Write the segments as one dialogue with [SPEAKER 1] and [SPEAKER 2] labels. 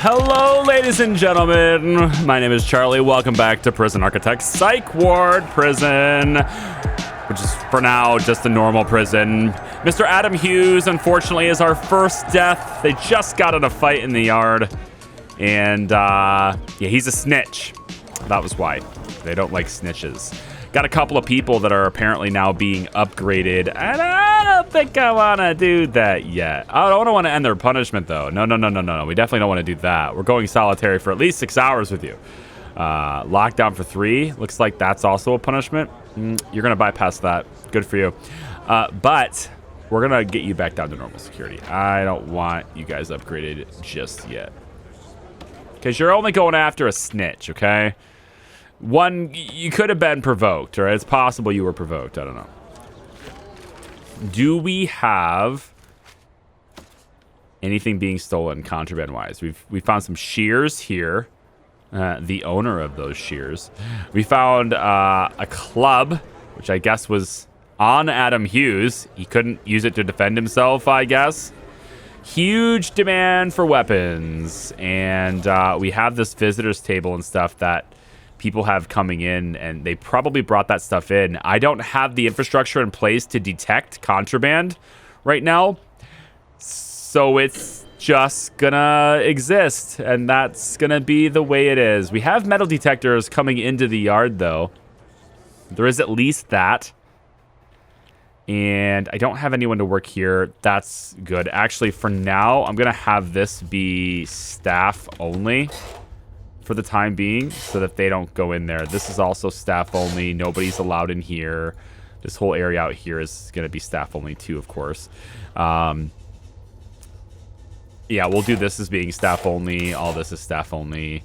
[SPEAKER 1] Hello, ladies and gentlemen. My name is Charlie. Welcome back to Prison Architect PSYCH WARD Prison, which is for now just a normal prison. Mr. Adam Hughes, unfortunately, is our first death. They just got in a fight in the yard, and yeah, he's a snitch. That was why. They don't like snitches. Got a couple of people that are apparently now being upgraded, and I don't think I want to do that yet. I don't want to end their punishment, though. No. We definitely don't want to do that. We're going solitary for at least 6 hours with you. Lockdown for 3. Looks like that's also a punishment. You're going to bypass that. Good for you. But we're going to get you back down to normal security. I don't want you guys upgraded just yet. Because you're only going after a snitch, okay? One, you could have been provoked, or it's possible you were provoked. I don't know. Do we have anything being stolen contraband-wise? We found some shears here. The owner of those shears. We found a club, which I guess was on Adam Hughes. He couldn't use it to defend himself, I guess. Huge demand for weapons. And we have this visitor's table and stuff that people have coming in, and they probably brought that stuff in. I don't have the infrastructure in place to detect contraband right now, so it's just gonna exist, and that's gonna be the way it is. We have metal detectors coming into the yard, though. There is at least that, and I don't have anyone to work here. That's good. Actually, for now, I'm gonna have this be staff only for the time being, so that they don't go in there. This is also staff only. Nobody's allowed in here. This whole area out here is going to be staff only too, of course. Yeah, we'll do this as being staff only. All this is staff only.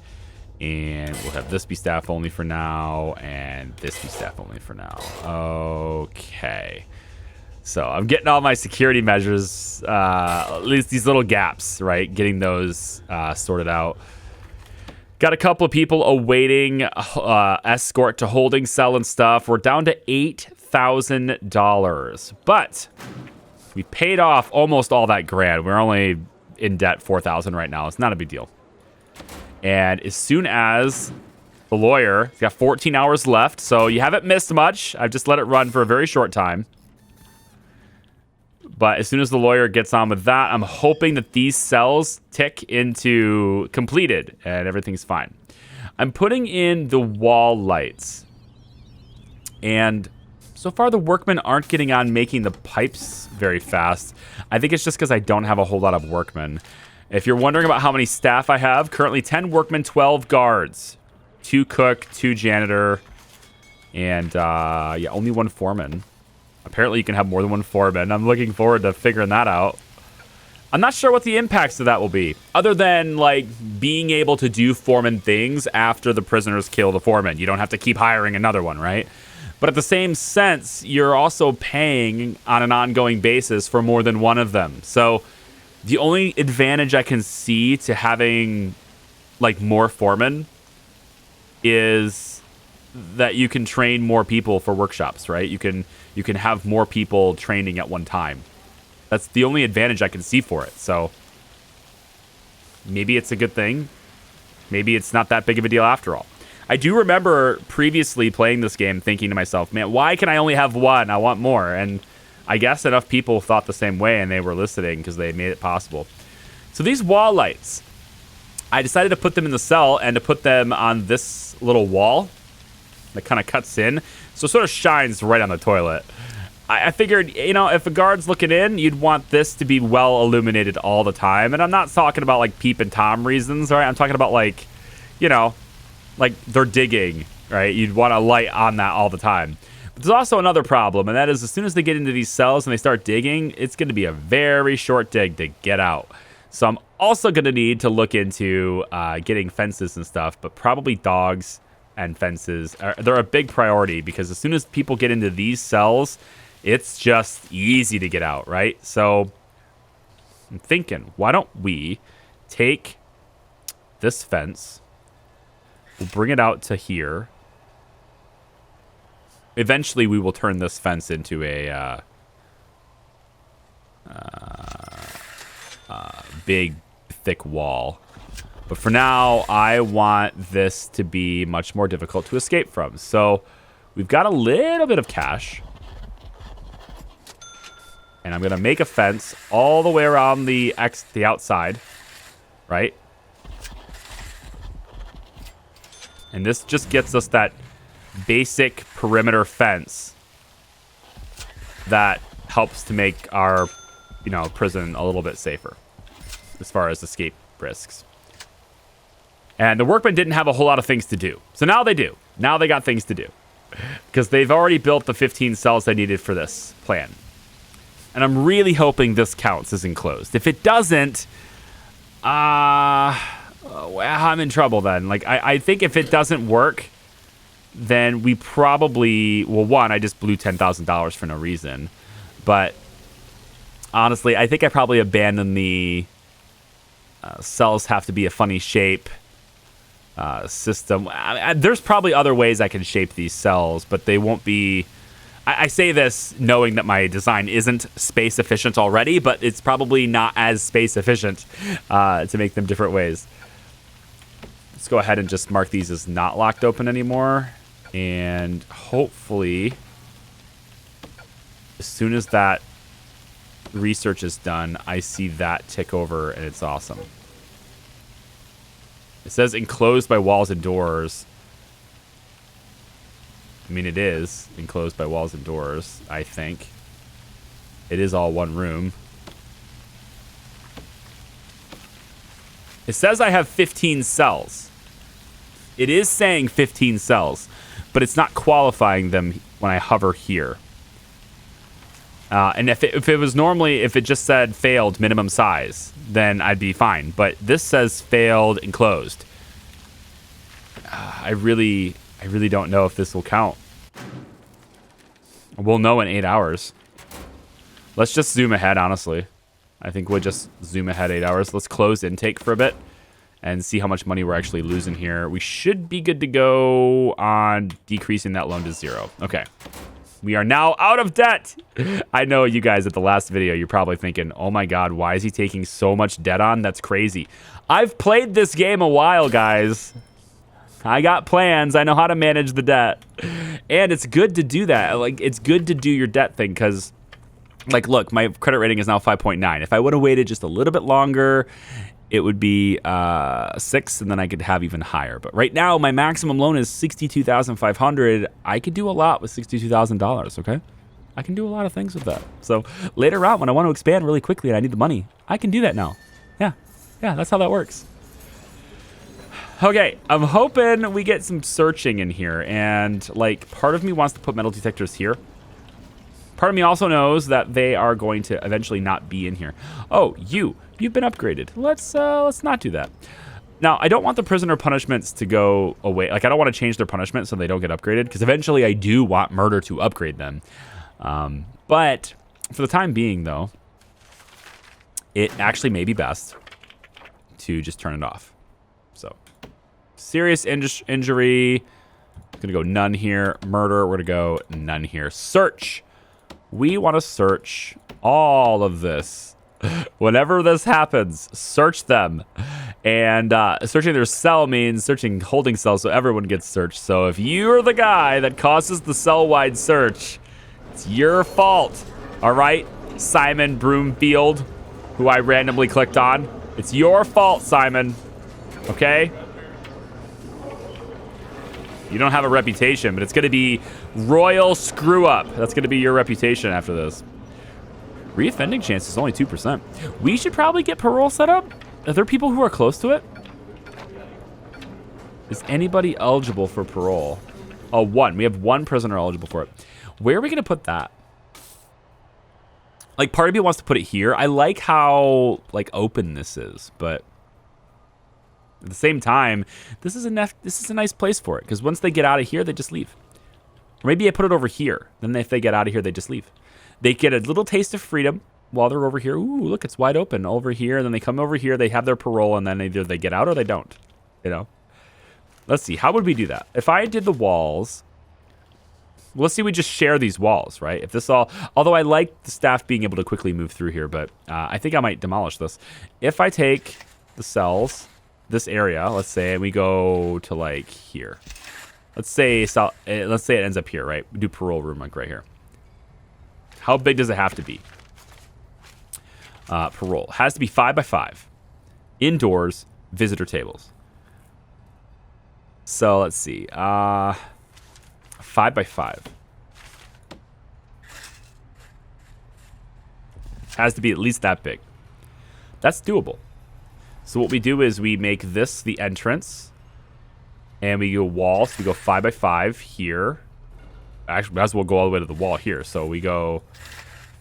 [SPEAKER 1] And we'll have this be staff only for now, and this be staff only for now. Okay. So I'm getting all my security measures, at least these little gaps, right? Getting those sorted out. Got a couple of people awaiting escort to holding cell and stuff. We're down to $8,000. But we paid off almost all that grand. We're only in debt $4,000 right now. It's not a big deal. And as soon as the lawyer, he's got 14 hours left, so you haven't missed much. I've just let it run for a very short time. But as soon as the lawyer gets on with that, I'm hoping that these cells tick into completed and everything's fine. I'm putting in the wall lights. And so far the workmen aren't getting on making the pipes very fast. I think it's just because I don't have a whole lot of workmen. If you're wondering about how many staff I have, currently 10 workmen, 12 guards. 2 cook, 2 janitor, and yeah, only 1 foreman. Apparently you can have more than 1 foreman. I'm looking forward to figuring that out. I'm not sure what the impacts of that will be, other than like being able to do foreman things after the prisoners kill the foreman. You don't have to keep hiring another one, right? But at the same sense, you're also paying on an ongoing basis for more than one of them. So the only advantage I can see to having like more foremen is that you can train more people for workshops, right? You can have more people training at one time. That's the only advantage I can see for it. So maybe it's a good thing. Maybe it's not that big of a deal after all. I do remember previously playing this game thinking to myself, man, why can I only have 1? I want more. And I guess enough people thought the same way and they were listening because they made it possible. So these wall lights, I decided to put them in the cell and to put them on this little wall that kind of cuts in, so it sort of shines right on the toilet. I figured, you know, if a guard's looking in, you'd want this to be well illuminated all the time. And I'm not talking about like Peep and Tom reasons, right? I'm talking about like, you know, like they're digging, right? You'd want a light on that all the time. But there's also another problem, and that is as soon as they get into these cells and they start digging, it's going to be a very short dig to get out. So I'm also going to need to look into getting fences and stuff, but probably dogs and fences. They're a big priority because as soon as people get into these cells, it's just easy to get out, right? So I'm thinking, why don't we take this fence, we'll bring it out to here. Eventually, we will turn this fence into a big, thick wall. But for now, I want this to be much more difficult to escape from. So we've got a little bit of cash. And I'm going to make a fence all the way around the outside, right? And this just gets us that basic perimeter fence that helps to make our, prison a little bit safer as far as escape risks. And the workmen didn't have a whole lot of things to do. So now they do. Now they got things to do. Because they've already built the 15 cells they needed for this plan. And I'm really hoping this counts as enclosed. If it doesn't, I'm in trouble then. Like, I think if it doesn't work, then we probably... Well, one, I just blew $10,000 for no reason. But honestly, I think I probably abandoned the cells have to be a funny shape system. There's probably other ways I can shape these cells, but they won't be... I say this knowing that my design isn't space efficient already, but it's probably not as space efficient to make them different ways. Let's go ahead and just mark these as not locked open anymore. And hopefully, as soon as that research is done, I see that tick over and it's awesome. It says enclosed by walls and doors. I mean, it is enclosed by walls and doors, I think. It is all one room. It says I have 15 cells. It is saying 15 cells, but it's not qualifying them when I hover here. And if it was normally, if it just said failed minimum size, then I'd be fine. But this says failed enclosed. I really don't know if this will count. We'll know in 8 hours. Let's just zoom ahead, honestly. I think we'll just zoom ahead 8 hours. Let's close intake for a bit and see how much money we're actually losing here. We should be good to go on decreasing that loan to 0. Okay. We are now out of debt. I know you guys at the last video, you're probably thinking, oh my God, why is he taking so much debt on? That's crazy. I've played this game a while, guys. I got plans. I know how to manage the debt. And it's good to do that. Like, it's good to do your debt thing because, like, look, my credit rating is now 5.9. If I would have waited just a little bit longer, it would be 6, and then I could have even higher. But right now, my maximum loan is $62,500. I could do a lot with $62,000, okay? I can do a lot of things with that. So later on, when I want to expand really quickly and I need the money, I can do that now. Yeah, that's how that works. Okay, I'm hoping we get some searching in here, and like part of me wants to put metal detectors here. Part of me also knows that they are going to eventually not be in here. Oh, you've been upgraded. Let's not do that. Now, I don't want the prisoner punishments to go away. Like, I don't want to change their punishment so they don't get upgraded, because eventually I do want murder to upgrade them. But for the time being, though, it actually may be best to just turn it off. So, serious injury. I'm going to go none here. Murder, we're going to go none here. Search. We want to search all of this. Whenever this happens, search them. And searching their cell means searching holding cells, so everyone gets searched. So if you're the guy that causes the cell-wide search, it's your fault. All right, Simon Broomfield, who I randomly clicked on. It's your fault, Simon. Okay? You don't have a reputation, but it's going to be royal screw-up. That's going to be your reputation after this. Reoffending chance is only 2%. We should probably get parole set up. Are there people who are close to it? Is anybody eligible for parole? Oh, one. We have one prisoner eligible for it. Where are we going to put that? Like, part of me wants to put it here. I like how, like, open this is, but at the same time, this is a nice place for it, because once they get out of here, they just leave. Or maybe I put it over here. Then if they get out of here, they just leave. They get a little taste of freedom while they're over here. Ooh, look, it's wide open over here. And then they come over here, they have their parole, and then either they get out or they don't. You know? Let's see. How would we do that? If I did the walls, let's see, we just share these walls, right? If this all, although I like the staff being able to quickly move through here, but I think I might demolish this. If I take the cells this area, let's say, and we go to like here. Let's say it ends up here, right? We do parole room like right here. How big does it have to be? Parole has to be 5 by 5. Indoors, visitor tables. So let's see. 5 by 5. Has to be at least that big. That's doable. So what we do is we make this the entrance. And we go wall. So we go 5 by 5 here. Actually, might as well go all the way to the wall here. So we go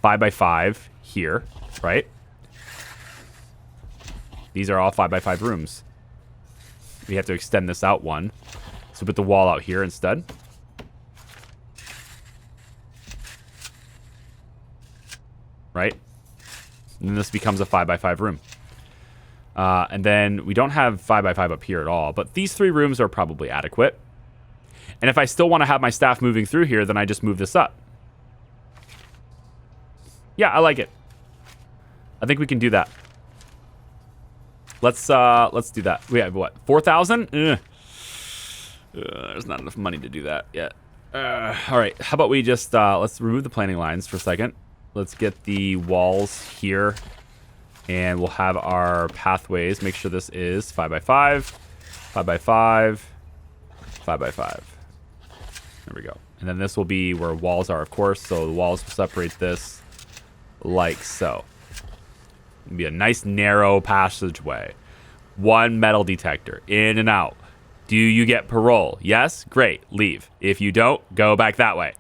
[SPEAKER 1] 5 by 5 here, right? These are all 5 by 5 rooms. We have to extend this out one. So put the wall out here instead. Right? And then this becomes a 5 by 5 room. And then we don't have 5 by 5 up here at all. But these 3 rooms are probably adequate. And if I still want to have my staff moving through here, then I just move this up. Yeah, I like it. I think we can do that. Let's do that. We have what? 4,000? There's not enough money to do that yet. All right. How about we just let's remove the planning lines for a second. Let's get the walls here, and we'll have our pathways. Make sure this is 5 by 5, 5 by 5, 5 by 5. There we go. And then this will be where walls are, of course. So the walls will separate this like so. It'll be a nice narrow passageway. 1 metal detector, in and out. Do you get parole? Yes? Great. Leave. If you don't, go back that way.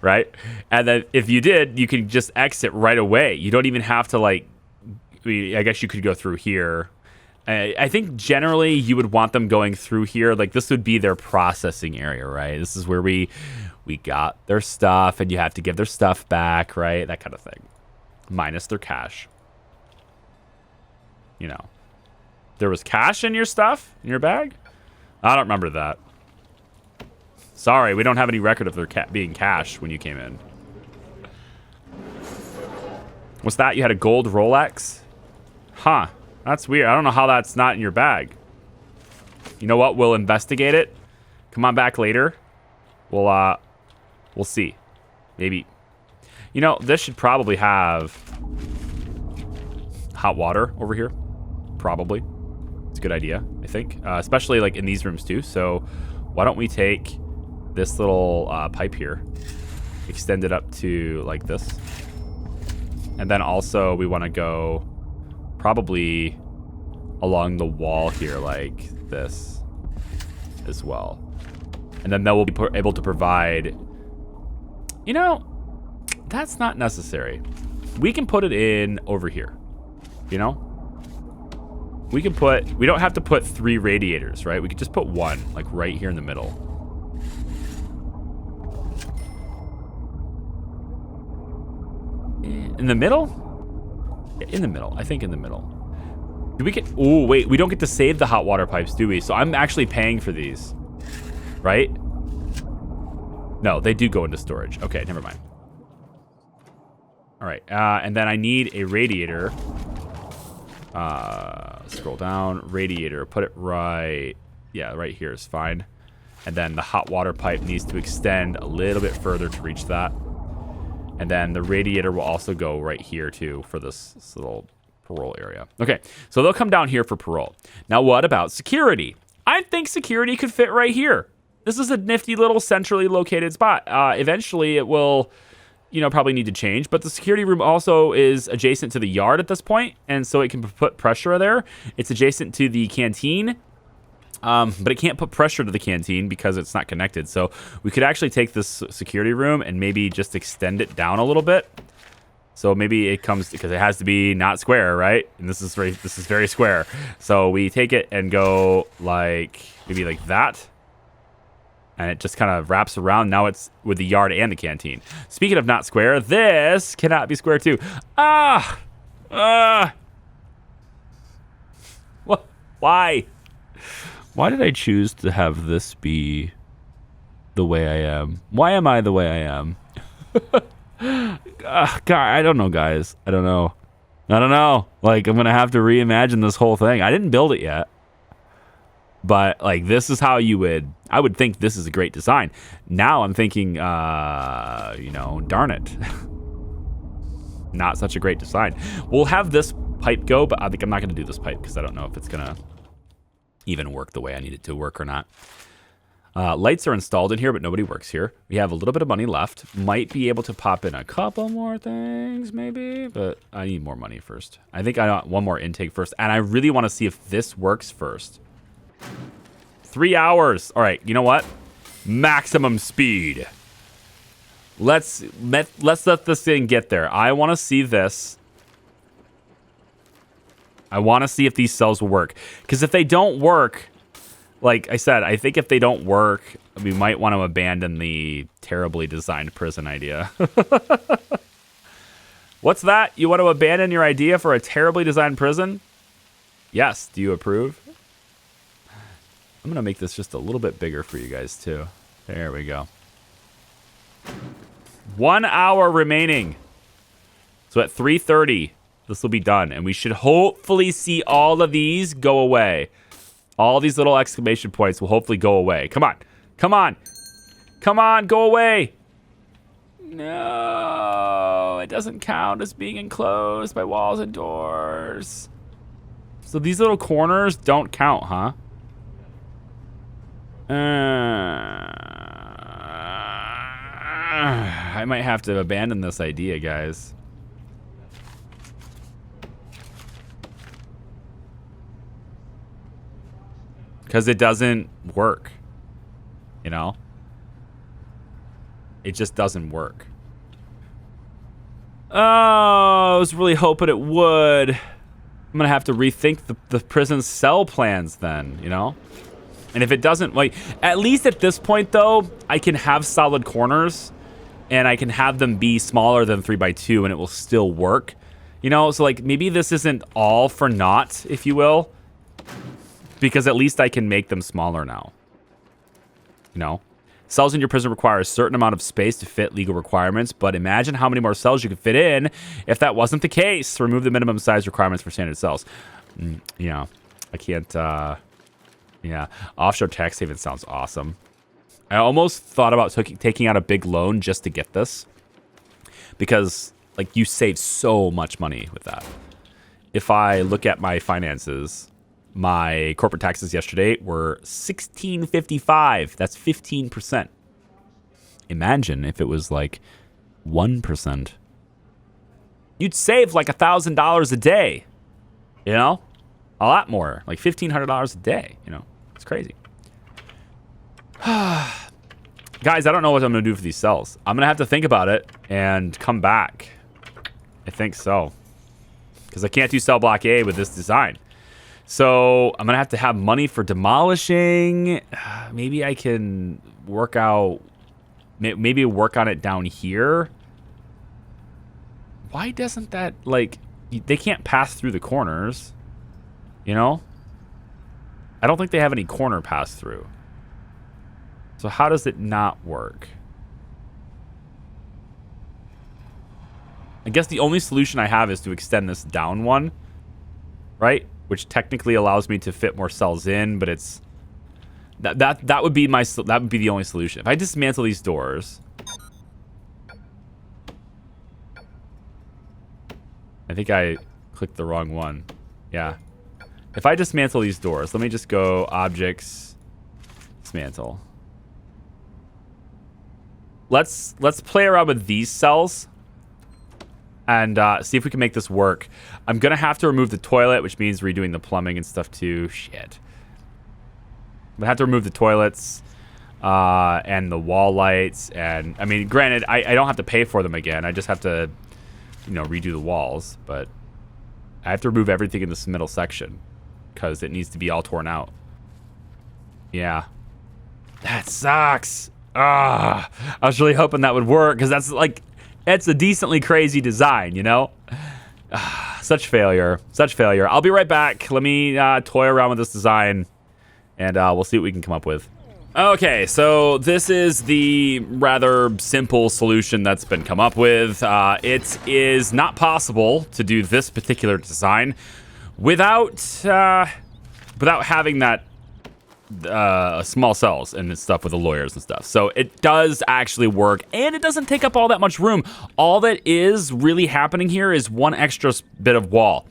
[SPEAKER 1] Right? And then if you did, you can just exit right away. You don't even have to, like, I guess you could go through here. I think generally you would want them going through here. Like, this would be their processing area, right? This is where we got their stuff, and you have to give their stuff back, right? That kind of thing. Minus their cash. You know. There was cash in your stuff? In your bag? I don't remember that. Sorry, we don't have any record of there being cash when you came in. What's that? You had a gold Rolex? Huh. That's weird. I don't know how that's not in your bag. You know what? We'll investigate it. Come on back later. We'll see. Maybe. You know, this should probably have hot water over here. Probably. It's a good idea, I think. Especially like in these rooms too. So why don't we take this little pipe here, extend it up to like this. And then also we want to go probably along the wall here like this as well. And then we'll be able to provide, you know, that's not necessary. We can put it in over here, you know? We don't have to put 3 radiators, right? We could just put 1, like right here in the middle. In the middle? In the middle. I think in the middle. Do we get... Oh, wait. We don't get to save the hot water pipes, do we? So I'm actually paying for these. Right? No, they do go into storage. Okay, never mind. All right. And then I need a radiator. Scroll down. Radiator. Put it right... Yeah, right here is fine. And then the hot water pipe needs to extend a little bit further to reach that. And then the radiator will also go right here, too, for this little parole area. Okay, so they'll come down here for parole. Now, what about security? I think security could fit right here. This is a nifty little centrally located spot. Eventually, it will, you know, probably need to change. But the security room also is adjacent to the yard at this point, and so it can put pressure there. It's adjacent to the canteen. But it can't put pressure to the canteen because it's not connected. So we could actually take this security room and maybe just extend it down a little bit. So maybe it comes, because it has to be not square, right? And this is very square. So we take it and go like, maybe like that. And it just kind of wraps around. Now it's with the yard and the canteen. Speaking of not square, this cannot be square too. What? Why? Why did I choose to have this be the way I am? Why am I the way I am? God, I don't know, guys. I don't know. Like, I'm going to have to reimagine this whole thing. I didn't build it yet. But like, this is how I would think this is a great design. Now I'm thinking, you know, darn it. Not such a great design. We'll have this pipe go, but I think I'm not going to do this pipe because I don't know if it's going to even work the way I need it to work or not. Lights are installed in here, but nobody works here. We have a little bit of money left. Might be able to pop in a couple more things, maybe, but I need more money first. I think I want one more intake first, and I really want to see if this works first. 3 hours. All right, you know what? Maximum speed. Let's let this thing get there. I want to see this. I want to see if these cells will work. Because if they don't work, like I said, I think if they don't work, we might want to abandon the terribly designed prison idea. What's that? You want to abandon your idea for a terribly designed prison? Yes. Do you approve? I'm going to make this just a little bit bigger for you guys, too. There we go. 1 hour remaining. So at 3:30, this will be done. And we should hopefully see all of these go away. All these little exclamation points will hopefully go away. Come on. Come on. Come on, go away. No, it doesn't count as being enclosed by walls and doors. So these little corners don't count, huh? I might have to abandon this idea, guys. Because it doesn't work. You know? It just doesn't work. Oh, I was really hoping it would. I'm going to have to rethink the prison cell plans then, you know? And if it doesn't, like, at least at this point, though, I can have solid corners and I can have them be smaller than 3x2 and it will still work. You know, so like maybe this isn't all for naught, if you will, because at least I can make them smaller now. You know, cells in your prison require a certain amount of space to fit legal requirements, but imagine how many more cells you could fit in if that wasn't the case. Remove the minimum size requirements for standard cells. Yeah, I can't, yeah, offshore tax haven sounds awesome. I almost thought about taking out a big loan just to get this. Because, like, you save so much money with that. If I look at my finances, my corporate taxes yesterday were $16.55. That's 15%. Imagine if it was, like, 1%. You'd save, like, $1,000 a day. You know? A lot more. Like, $1,500 a day, you know? It's crazy. Guys, I don't know what I'm going to do for these cells. I'm going to have to think about it and come back. I think so. Because I can't do cell block A with this design. So I'm going to have money for demolishing. Maybe I can work out... Maybe work on it down here. Why doesn't that, like... They can't pass through the corners. You know? I don't think they have any corner pass through. So how does it not work? I guess the only solution I have is to extend this down one, right? Which technically allows me to fit more cells in, but it's that would be the only solution. If I dismantle these doors, I think I clicked the wrong one. Yeah. If I dismantle these doors, let me just go objects, dismantle. Let's play around with these cells and see if we can make this work. I'm gonna have to remove the toilet, which means redoing the plumbing and stuff too. Shit. I'm gonna have to remove the toilets and the wall lights, and I mean, granted, I don't have to pay for them again. I just have to, you know, redo the walls, but I have to remove everything in this middle section because it needs to be all torn out. Yeah, that sucks. I was really hoping that would work because that's like, it's a decently crazy design, you know? Such failure. Such failure. I'll be right back. Let me toy around with this design and we'll see what we can come up with. Okay, so this is the rather simple solution that's been come up with. It is not possible to do this particular design without having that small cells and stuff with the lawyers and stuff. So it does actually work, and it doesn't take up all that much room. All that is really happening here is one extra bit of wall.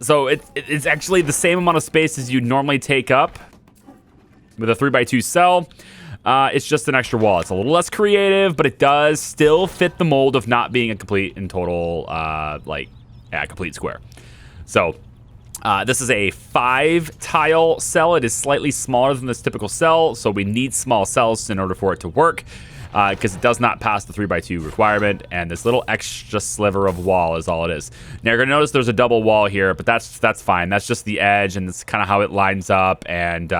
[SPEAKER 1] So it's actually the same amount of space as you normally take up with a 3x2 cell. It's just an extra wall. It's a little less creative, but it does still fit the mold of not being a complete and total, complete square. So this is a 5-tile cell. It is slightly smaller than this typical cell, so we need small cells in order for it to work, because it does not pass the 3x2 requirement, and this little extra sliver of wall is all it is. Now you're gonna notice there's a double wall here, but that's fine. That's just the edge, and it's kind of how it lines up, and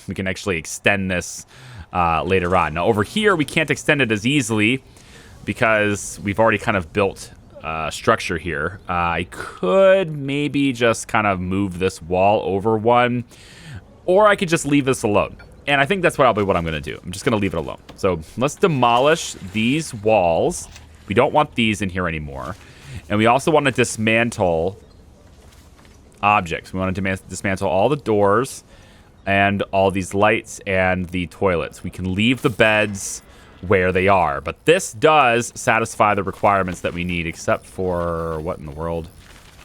[SPEAKER 1] we can actually extend this later on. Now over here, we can't extend it as easily because we've already kind of built structure here. I could maybe just kind of move this wall over one, or I could just leave this alone. And I think that's probably what I'm going to do. I'm just going to leave it alone. So let's demolish these walls. We don't want these in here anymore. And we also want to dismantle objects. We want to dismantle all the doors and all these lights and the toilets. We can leave the beds where they are. But this does satisfy the requirements that we need, except for what in the world?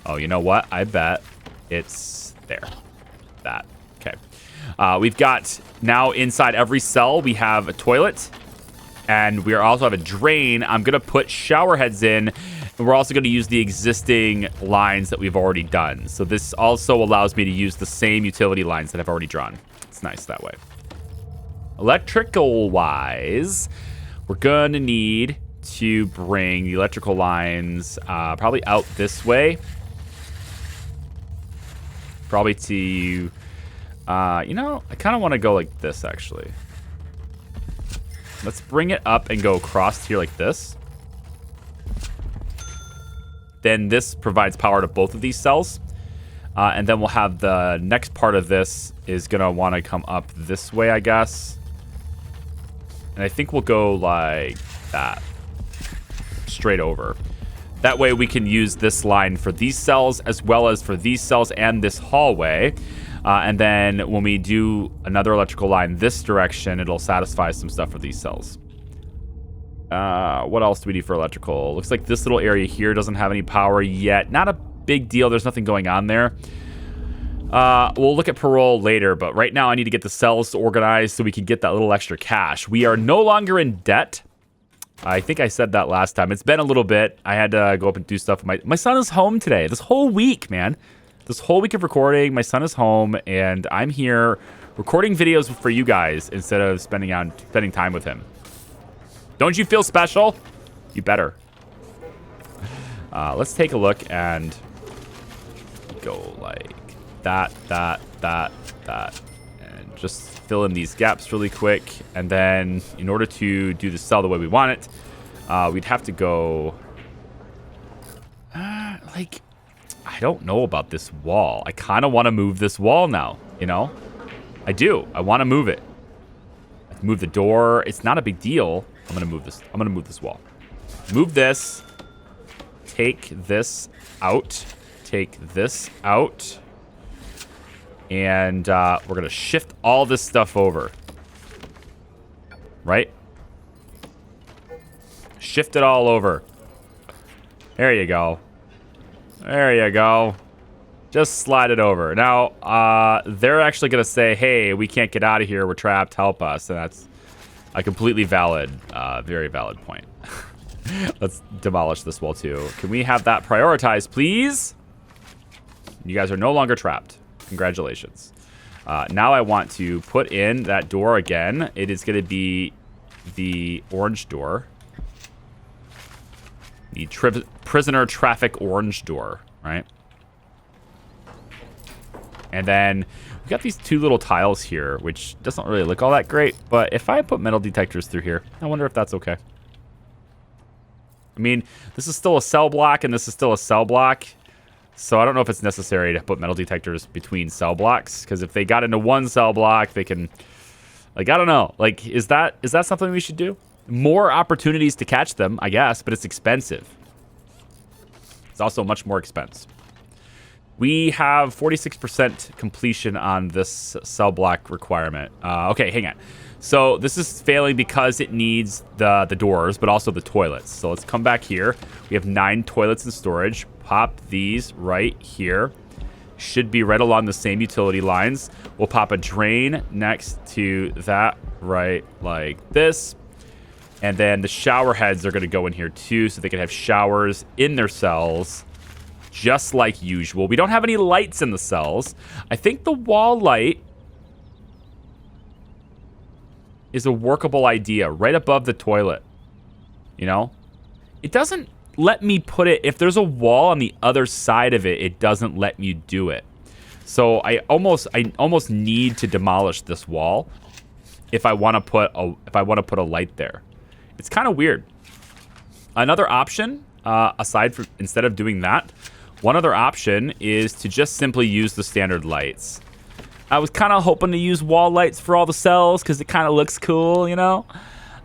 [SPEAKER 1] Oh, you know what? I bet it's there. That. Okay. We've got now inside every cell, we have a toilet, and we also have a drain. I'm going to put shower heads in, and we're also going to use the existing lines that we've already done. So this also allows me to use the same utility lines that I've already drawn. It's nice that way. Electrical-wise, we're going to need to bring the electrical lines probably out this way. Probably to... I kind of want to go like this, actually. Let's bring it up and go across here like this. Then this provides power to both of these cells. And then we'll have the next part of this is going to want to come up this way, I guess. And I think we'll go like that. Straight over. That way we can use this line for these cells as well as for these cells and this hallway. And then when we do another electrical line this direction, it'll satisfy some stuff for these cells. What else do we need for electrical? Looks like this little area here doesn't have any power yet. Not a big deal. There's nothing going on there. We'll look at parole later, but right now I need to get the cells organized so we can get that little extra cash. We are no longer in debt. I think I said that last time. It's been a little bit. I had to go up and do stuff. My son is home today. This whole week, man. This whole week of recording, my son is home, and I'm here recording videos for you guys instead of spending time with him. Don't you feel special? You better. Let's take a look and go like that, and just fill in these gaps really quick. And then in order to do the cell the way we want it, we'd have to go I don't know about this wall. I kind of want to move this wall now, you know? I do. I want to move it. I can move the door. It's not a big deal. I'm going to move this. I'm going to move this wall. Move this. Take this out. Take this out. And we're going to shift all this stuff over. Right? Shift it all over. There you go. There you go. Just slide it over. Now, they're actually going to say, hey, we can't get out of here. We're trapped. Help us. And that's a completely valid, very valid point. Let's demolish this wall, too. Can we have that prioritized, please? You guys are no longer trapped. Congratulations. Now I want to put in that door again. It is going to be the orange door. The prisoner traffic orange door, right? And then we got these two little tiles here, which doesn't really look all that great. But if I put metal detectors through here, I wonder if that's okay. I mean, this is still a cell block, and this is still a cell block. So I don't know if it's necessary to put metal detectors between cell blocks, because if they got into one cell block, they can, like, I don't know. Like, is that something we should do? More opportunities to catch them, I guess, but it's expensive. It's also much more expense. We have 46% completion on this cell block requirement. Okay, hang on. So this is failing because it needs the doors, but also the toilets. So let's come back here. We have 9 toilets in storage. Pop these right here. Should be right along the same utility lines. We'll pop a drain next to that right like this. And then the shower heads are going to go in here too, so they can have showers in their cells, just like usual. We don't have any lights in the cells. I think the wall light is a workable idea right above the toilet. You know? It doesn't let me put it, if there's a wall on the other side of it, it doesn't let you do it. So I almost need to demolish this wall if I want to put a light there. It's kind of weird. Another option, instead of doing that, one other option is to just simply use the standard lights. I was kind of hoping to use wall lights for all the cells because it kind of looks cool, you know?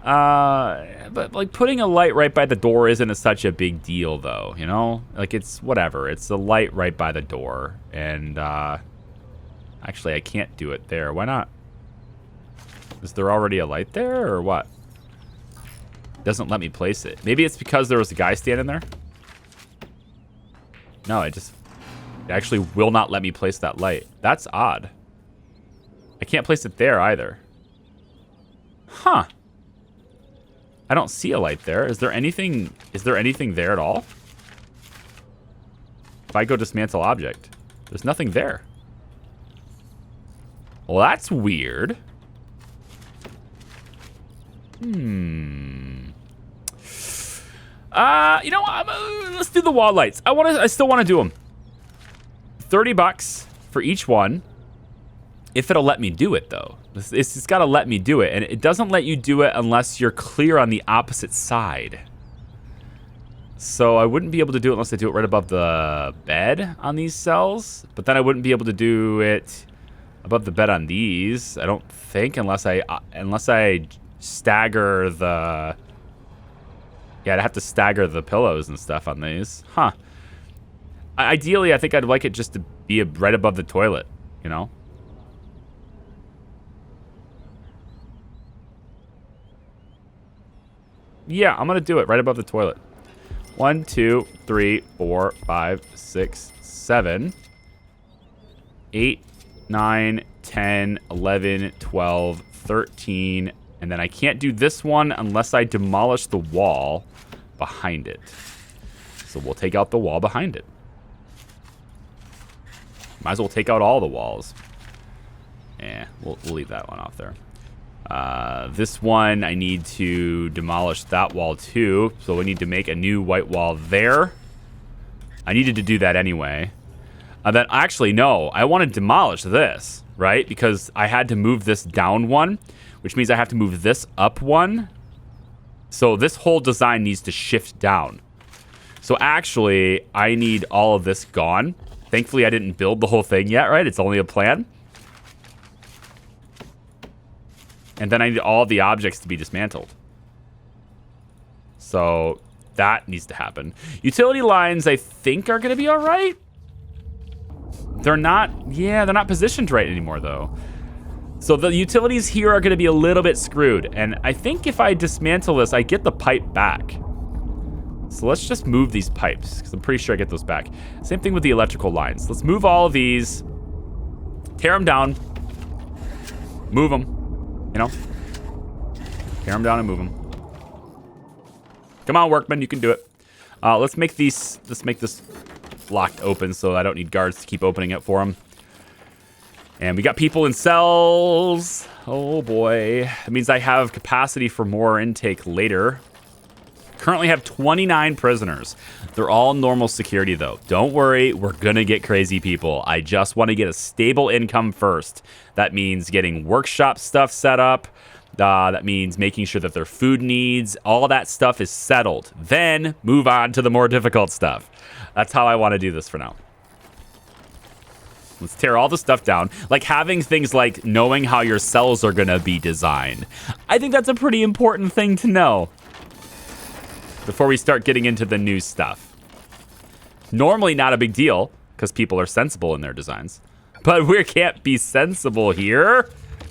[SPEAKER 1] But like putting a light right by the door isn't such a big deal though, you know? Like it's whatever. It's a light right by the door. And actually I can't do it there. Why not? Is there already a light there or what? Doesn't let me place it. Maybe it's because there was a guy standing there. No, it actually will not let me place that light. That's odd. I can't place it there either. Huh. I don't see a light there. Is there anything there at all? If I go dismantle object, there's nothing there. Well, that's weird. You know, let's do the wall lights. I still want to do them. $30 for each one. If it'll let me do it, though. It's got to let me do it. And it doesn't let you do it unless you're clear on the opposite side. So I wouldn't be able to do it unless I do it right above the bed on these cells. But then I wouldn't be able to do it above the bed on these, I don't think, unless I stagger the... Yeah, I'd have to stagger the pillows and stuff on these. Huh. Ideally, I think I'd like it just to be right above the toilet, you know? Yeah, I'm going to do it right above the toilet. 1, 2, 3, 4, 5, 6, 7, 8, 9, 10, 11, 12, 13. And then I can't do this one unless I demolish the wall behind it. So we'll take out the wall behind it. Might as well take out all the walls. We'll leave that one off there. This one, I need to demolish that wall too. So we need to make a new white wall there. I needed to do that anyway. Then actually, no, I want to demolish this, right? Because I had to move this down one, which means I have to move this up one. So this whole design needs to shift down. So actually, I need all of this gone. Thankfully, I didn't build the whole thing yet, right? It's only a plan. And then I need all the objects to be dismantled. So that needs to happen. Utility lines, I think, are going to be all right. They're not positioned right anymore, though. So the utilities here are going to be a little bit screwed. And I think if I dismantle this, I get the pipe back. So let's just move these pipes, because I'm pretty sure I get those back. Same thing with the electrical lines. Let's move all of these. Tear them down. Move them. You know? Tear them down and move them. Come on, workman, you can do it. Let's make this locked open so I don't need guards to keep opening it for them. And we got people in cells. Oh boy. That means I have capacity for more intake later. Currently have 29 prisoners. They're all normal security though. Don't worry, we're gonna get crazy people. I just want to get a stable income first. That means getting workshop stuff set up. That means making sure that their food needs, all that stuff is settled. Then move on to the more difficult stuff. That's how I want to do this for now. Let's tear all the stuff down. Like having things like knowing how your cells are going to be designed. I think that's a pretty important thing to know before we start getting into the new stuff. Normally not a big deal, because people are sensible in their designs. But we can't be sensible here.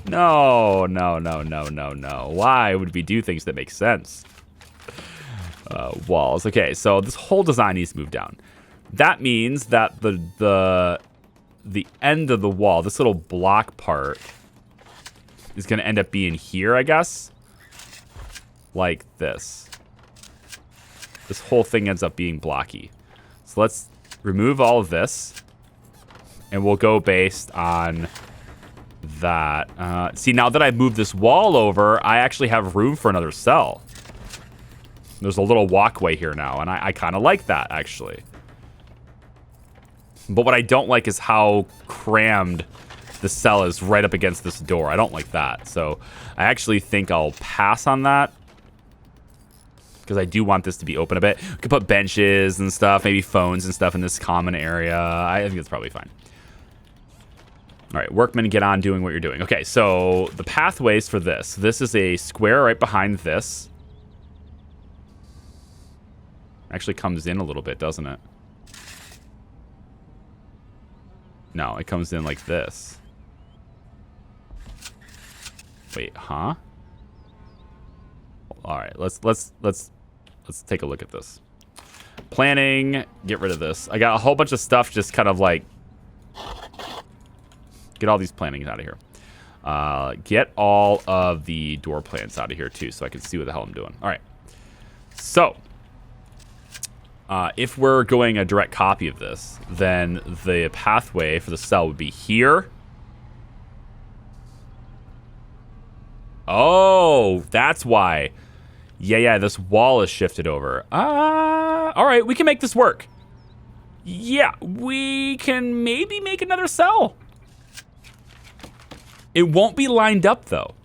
[SPEAKER 1] No, no, no, no, no, no. Why would we do things that make sense? Walls. Okay, so this whole design needs to move down. That means that the end of the wall, this little block part, is going to end up being here, I guess. Like this. This whole thing ends up being blocky. So let's remove all of this. And we'll go based on that. See, now that I've moved this wall over, I actually have room for another cell. There's a little walkway here now, and I kind of like that, actually. But what I don't like is how crammed the cell is right up against this door. I don't like that. So I actually think I'll pass on that. Because I do want this to be open a bit. We could put benches and stuff, maybe phones and stuff in this common area. I think it's probably fine. All right, workmen, get on doing what you're doing. Okay, so the pathways for this. This is a square right behind this. Actually comes in a little bit, doesn't it? No, it comes in like this. Wait, huh? All right, let's take a look at this. Planning, get rid of this. I got a whole bunch of stuff just kind of like get all these plannings out of here. Get all of the door plans out of here too, so I can see what the hell I'm doing. All right. So, if we're going a direct copy of this, then the pathway for the cell would be here. Oh, that's why. Yeah, this wall is shifted over. All right, we can make this work. Yeah, we can maybe make another cell. It won't be lined up, though.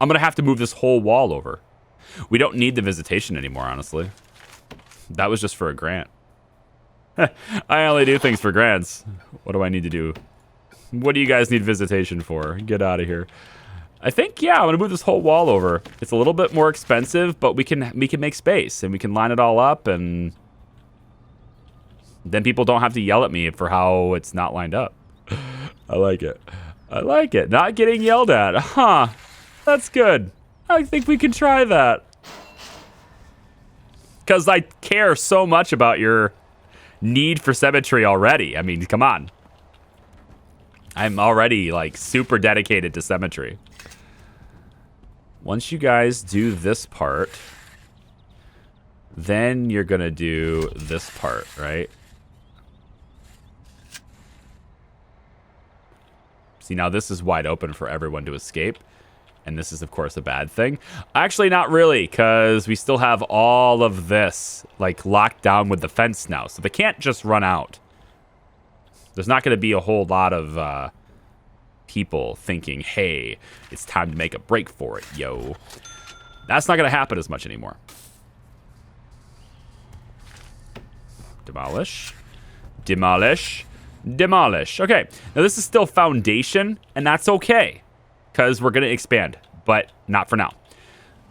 [SPEAKER 1] I'm going to have to move this whole wall over. We don't need the visitation anymore, honestly. That was just for a grant. I only do things for grants. What do I need to do? What do you guys need visitation for? Get out of here. I think, yeah, I'm going to move this whole wall over. It's a little bit more expensive, but we can make space, and we can line it all up, and then people don't have to yell at me for how it's not lined up. I like it. I like it. Not getting yelled at. Huh. That's good. I think we can try that. Because I care so much about your need for symmetry already. I mean, come on. I'm already, like, super dedicated to symmetry. Once you guys do this part, then you're going to do this part, right? See, now this is wide open for everyone to escape. And this is, of course, a bad thing. Actually, not really, because we still have all of this, like, locked down with the fence now. So they can't just run out. There's not going to be a whole lot of people thinking, hey, it's time to make a break for it, yo. That's not going to happen as much anymore. Demolish. Demolish. Demolish. Okay, now this is still foundation, and that's okay. Because we're going to expand, but not for now.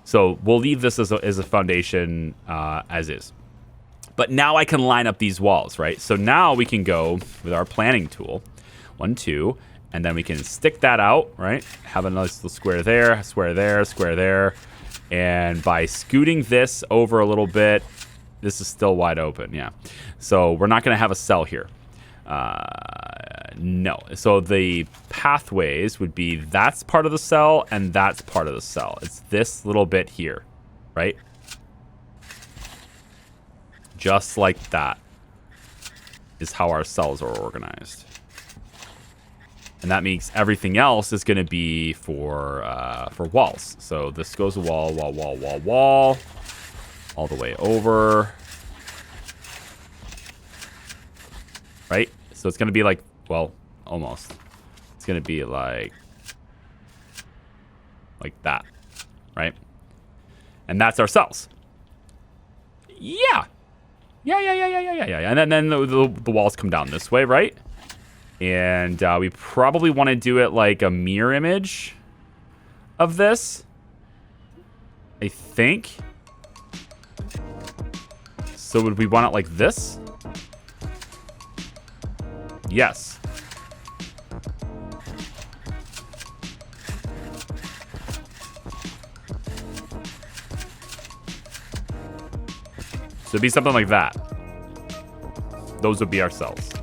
[SPEAKER 1] So we'll leave this as a foundation as is. But now I can line up these walls, right? So now we can go with our planning tool. 1, 2, and then we can stick that out, right? Have a nice little square there, square there, square there. And by scooting this over a little bit, this is still wide open, yeah. So we're not going to have a cell here. No. So the pathways would be that's part of the cell and that's part of the cell. It's this little bit here, right? Just like that is how our cells are organized. And that means everything else is going to be for walls. So this goes a wall, wall, wall, wall, wall, all the way over. Right? So it's going to be like, well, almost. It's going to be like that, right? And that's our cells. Yeah. Yeah. And then the walls come down this way, right? And we probably want to do it like a mirror image of this. I think. So would we want it like this? Yes. So it'd be something like that. Those would be our cells.